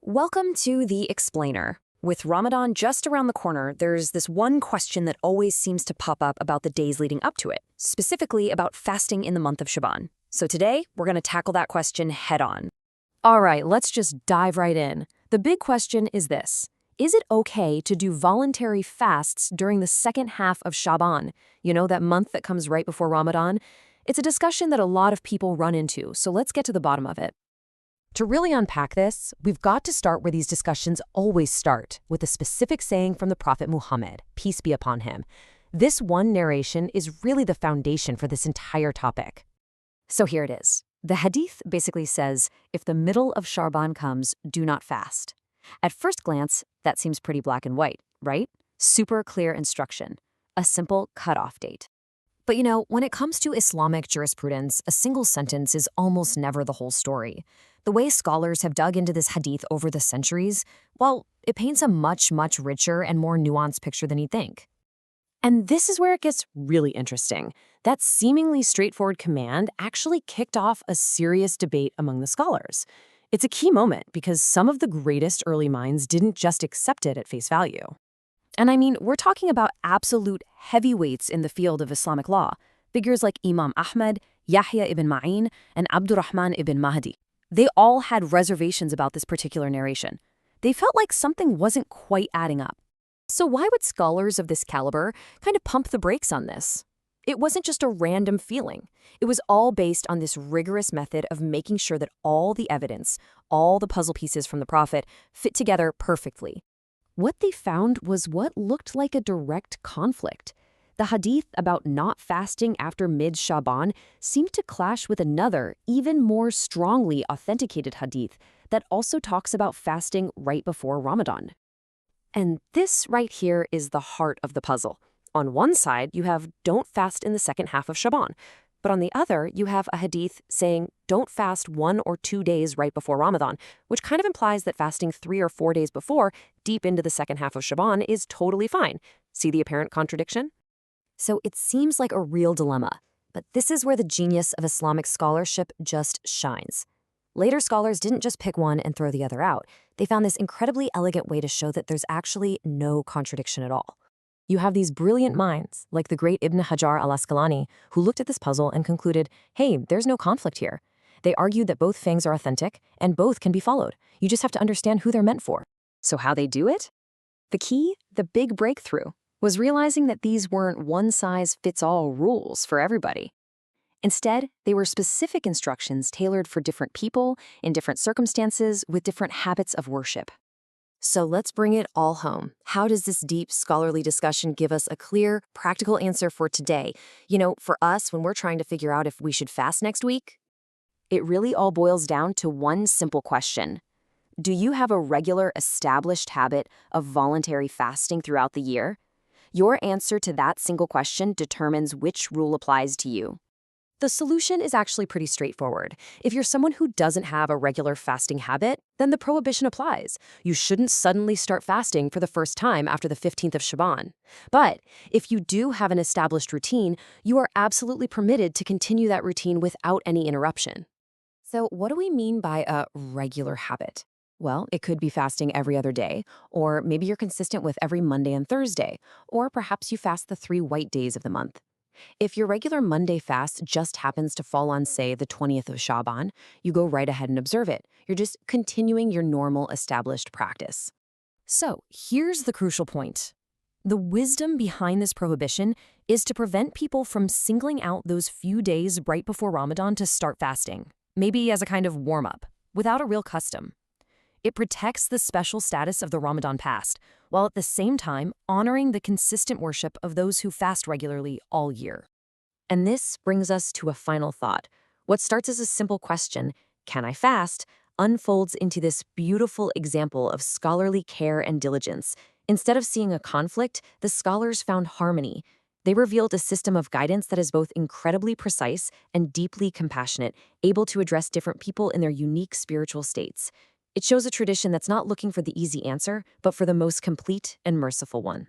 Welcome to The Explainer. With Ramadan just around the corner, there's this one question that always seems to pop up about the days leading up to it, specifically about fasting in the month of Shaban. So today, we're going to tackle that question head-on. All right, let's just dive right in. The big question is this. Is it okay to do voluntary fasts during the second half of Shaban? You know, that month that comes right before Ramadan? It's a discussion that a lot of people run into, so let's get to the bottom of it. To really unpack this, we've got to start where these discussions always start, with a specific saying from the Prophet Muhammad, peace be upon him. This one narration is really the foundation for this entire topic. So here it is. The Hadith basically says, if the middle of Shaban comes, do not fast. At first glance, that seems pretty black and white, right? Super clear instruction. A simple cutoff date. But you know, when it comes to Islamic jurisprudence, a single sentence is almost never the whole story. The way scholars have dug into this hadith over the centuries, well, it paints a much richer and more nuanced picture than you'd think. And this is where it gets really interesting. That seemingly straightforward command actually kicked off a serious debate among the scholars. It's a key moment because some of the greatest early minds didn't just accept it at face value. And I mean, we're talking about absolute heavyweights in the field of Islamic law, figures like Imam Ahmad, Yahya ibn Ma'in, and Abdurrahman ibn Mahdi. They all had reservations about this particular narration. They felt like something wasn't quite adding up. So why would scholars of this caliber kind of pump the brakes on this? It wasn't just a random feeling. It was all based on this rigorous method of making sure that all the evidence, all the puzzle pieces from the Prophet, fit together perfectly. What they found was what looked like a direct conflict. The hadith about not fasting after Mid-Sha'ban seemed to clash with another, even more strongly authenticated hadith that also talks about fasting right before Ramadan. And this right here is the heart of the puzzle. On one side, you have don't fast in the second half of Shaban. But on the other, you have a hadith saying don't fast 1 or 2 days right before Ramadan, which kind of implies that fasting 3 or 4 days before, deep into the second half of Shaban, is totally fine. See the apparent contradiction? So it seems like a real dilemma. But this is where the genius of Islamic scholarship just shines. Later scholars didn't just pick one and throw the other out. They found this incredibly elegant way to show that there's actually no contradiction at all. You have these brilliant minds, like the great Ibn Hajar al-Asqalani, who looked at this puzzle and concluded, hey, there's no conflict here. They argued that both things are authentic, and both can be followed. You just have to understand who they're meant for. So how they do it? The key, the big breakthrough, was realizing that these weren't one-size-fits-all rules for everybody. Instead, they were specific instructions tailored for different people, in different circumstances, with different habits of worship. So let's bring it all home. How does this deep scholarly discussion give us a clear, practical answer for today? You know, for us, when we're trying to figure out if we should fast next week, it really all boils down to one simple question. Do you have a regular, established habit of voluntary fasting throughout the year? Your answer to that single question determines which rule applies to you. The solution is actually pretty straightforward. If you're someone who doesn't have a regular fasting habit, then the prohibition applies. You shouldn't suddenly start fasting for the first time after the 15th of Shaban. But if you do have an established routine, you are absolutely permitted to continue that routine without any interruption. So what do we mean by a regular habit? Well, it could be fasting every other day, or maybe you're consistent with every Monday and Thursday, or perhaps you fast the 3 white days of the month. If your regular Monday fast just happens to fall on, say, the 20th of Shaban, you go right ahead and observe it. You're just continuing your normal established practice. So here's the crucial point. The wisdom behind this prohibition is to prevent people from singling out those few days right before Ramadan to start fasting, maybe as a kind of warm-up, without a real custom. It protects the special status of the Ramadan fast, while at the same time honoring the consistent worship of those who fast regularly all year. And this brings us to a final thought. What starts as a simple question, can I fast, unfolds into this beautiful example of scholarly care and diligence. Instead of seeing a conflict, the scholars found harmony. They revealed a system of guidance that is both incredibly precise and deeply compassionate, able to address different people in their unique spiritual states. It shows a tradition that's not looking for the easy answer, but for the most complete and merciful one.